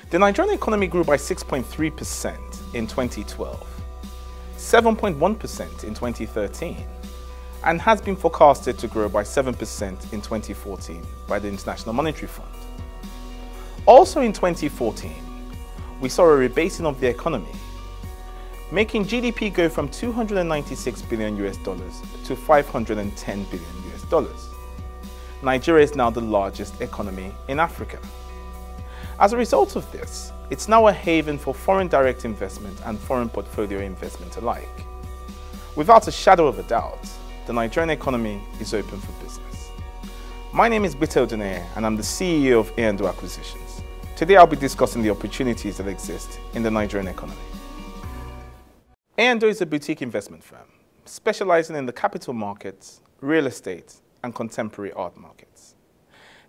The Nigerian economy grew by 6.3% in 2012, 7.1% in 2013, and has been forecasted to grow by 7% in 2014 by the International Monetary Fund. Also in 2014, we saw a rebasing of the economy, making GDP go from $296 billion to $510 billion. Nigeria is now the largest economy in Africa. As a result of this, it's now a haven for foreign direct investment and foreign portfolio investment alike. Without a shadow of a doubt, the Nigerian economy is open for business. My name is Gbite Oduneye and I'm the CEO of A&O Acquisitions. Today I'll be discussing the opportunities that exist in the Nigerian economy. A&O is a boutique investment firm specializing in the capital markets, real estate, and contemporary art markets.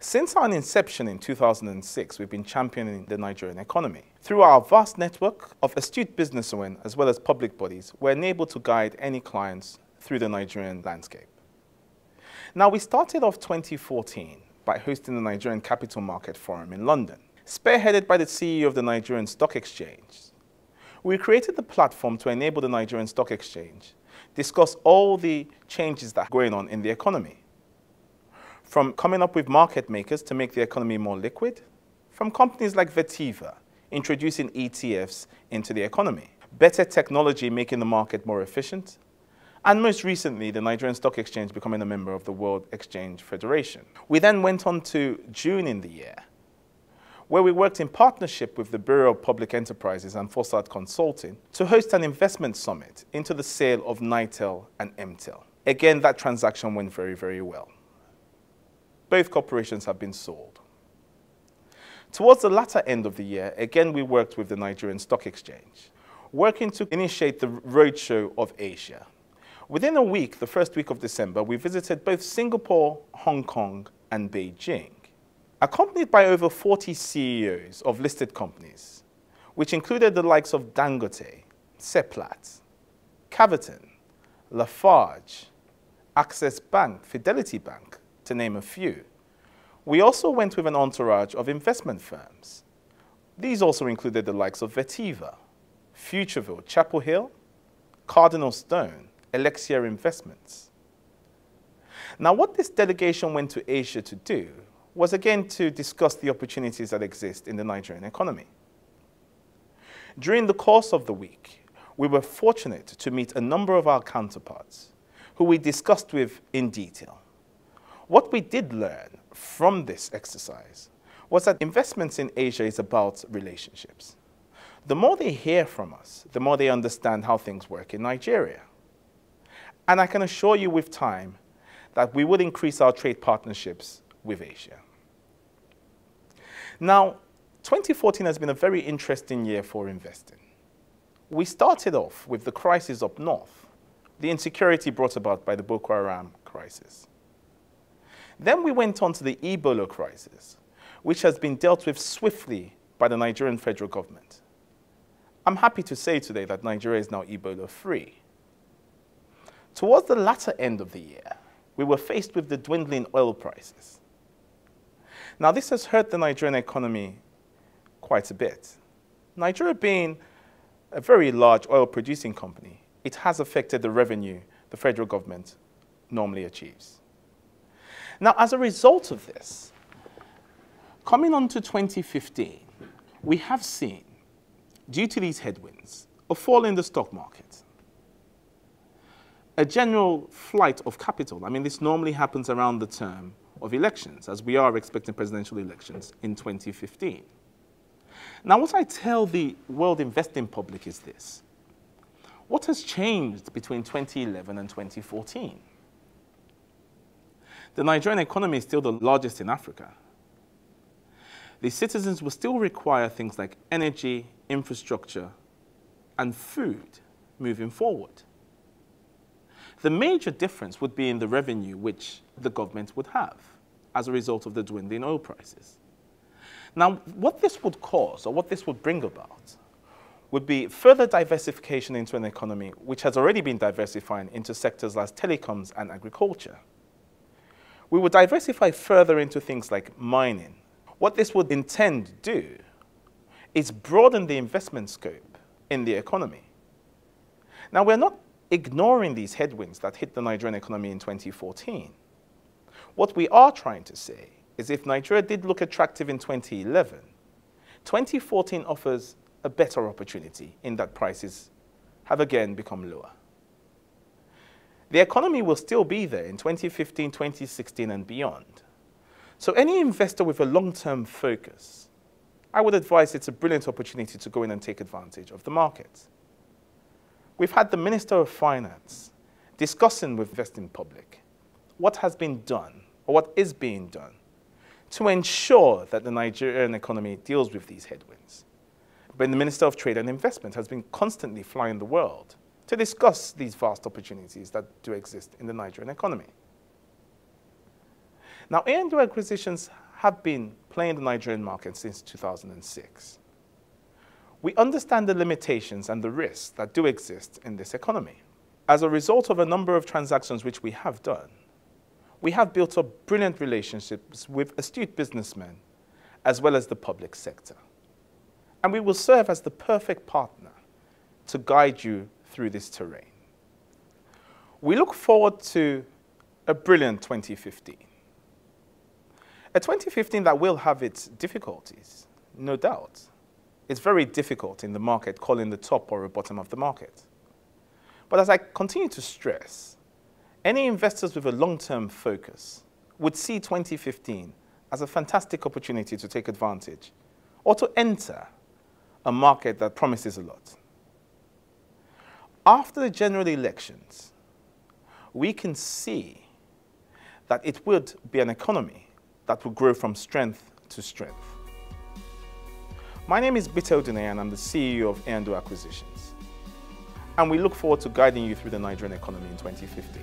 Since our inception in 2006, we've been championing the Nigerian economy. Through our vast network of astute businessmen as well as public bodies, we're enabled to guide any clients through the Nigerian landscape. Now, we started off 2014 by hosting the Nigerian Capital Market Forum in London. Spearheaded by the CEO of the Nigerian Stock Exchange, we created the platform to enable the Nigerian Stock Exchange discuss all the changes that are going on in the economy. From coming up with market makers to make the economy more liquid, from companies like Vertiva introducing ETFs into the economy, better technology making the market more efficient, and most recently, the Nigerian Stock Exchange becoming a member of the World Exchange Federation. We then went on to June in the year, where we worked in partnership with the Bureau of Public Enterprises and Fossard Consulting to host an investment summit into the sale of Nitel and Mtel. Again, that transaction went very, very well. Both corporations have been sold. Towards the latter end of the year, again we worked with the Nigerian Stock Exchange, working to initiate the Roadshow of Asia. Within a week, the first week of December, we visited both Singapore, Hong Kong, and Beijing, accompanied by over 40 CEOs of listed companies, which included the likes of Dangote, Seplat, Caverton, Lafarge, Access Bank, Fidelity Bank, to name a few. We also went with an entourage of investment firms. These also included the likes of Vertiva, Futureville, Chapel Hill, Cardinal Stone, Elixir Investments. Now, what this delegation went to Asia to do was again to discuss the opportunities that exist in the Nigerian economy. During the course of the week, we were fortunate to meet a number of our counterparts who we discussed with in detail. What we did learn from this exercise was that investments in Asia is about relationships. The more they hear from us, the more they understand how things work in Nigeria. And I can assure you with time that we would increase our trade partnerships with Asia. Now, 2014 has been a very interesting year for investing. We started off with the crisis up north, the insecurity brought about by the Boko Haram crisis. Then we went on to the Ebola crisis, which has been dealt with swiftly by the Nigerian federal government. I'm happy to say today that Nigeria is now Ebola-free. Towards the latter end of the year, we were faced with the dwindling oil prices. Now, this has hurt the Nigerian economy quite a bit. Nigeria being a very large oil-producing company, it has affected the revenue the federal government normally achieves. Now, as a result of this, coming on to 2015, we have seen, due to these headwinds, a fall in the stock market, a general flight of capital. I mean, this normally happens around the term of elections, as we are expecting presidential elections in 2015. Now, what I tell the world investing public is this. What has changed between 2011 and 2014? The Nigerian economy is still the largest in Africa. The citizens will still require things like energy, infrastructure, and food moving forward. The major difference would be in the revenue which the government would have as a result of the dwindling oil prices. Now, what this would cause, or what this would bring about, would be further diversification into an economy which has already been diversifying into sectors like telecoms and agriculture. We would diversify further into things like mining. What this would intend to do It's broadened the investment scope in the economy. Now, we're not ignoring these headwinds that hit the Nigerian economy in 2014. What we are trying to say is if Nigeria did look attractive in 2011, 2014 offers a better opportunity in that prices have again become lower. The economy will still be there in 2015, 2016 and beyond. So any investor with a long-term focus, I would advise it's a brilliant opportunity to go in and take advantage of the market. We've had the Minister of Finance discussing with the investing public what has been done or what is being done to ensure that the Nigerian economy deals with these headwinds. But the Minister of Trade and Investment has been constantly flying the world to discuss these vast opportunities that do exist in the Nigerian economy. Now, A&O Acquisitions have been playing the Nigerian market since 2006. We understand the limitations and the risks that do exist in this economy. As a result of a number of transactions which we have done, we have built up brilliant relationships with astute businessmen as well as the public sector. And we will serve as the perfect partner to guide you through this terrain. We look forward to a brilliant 2015. A 2015 that will have its difficulties, no doubt. It's very difficult in the market calling the top or a bottom of the market. But as I continue to stress, any investors with a long-term focus would see 2015 as a fantastic opportunity to take advantage or to enter a market that promises a lot. After the general elections, we can see that it would be an economy that will grow from strength to strength. My name is Gbite Oduneye and I'm the CEO of A&O Acquisitions. And we look forward to guiding you through the Nigerian economy in 2015.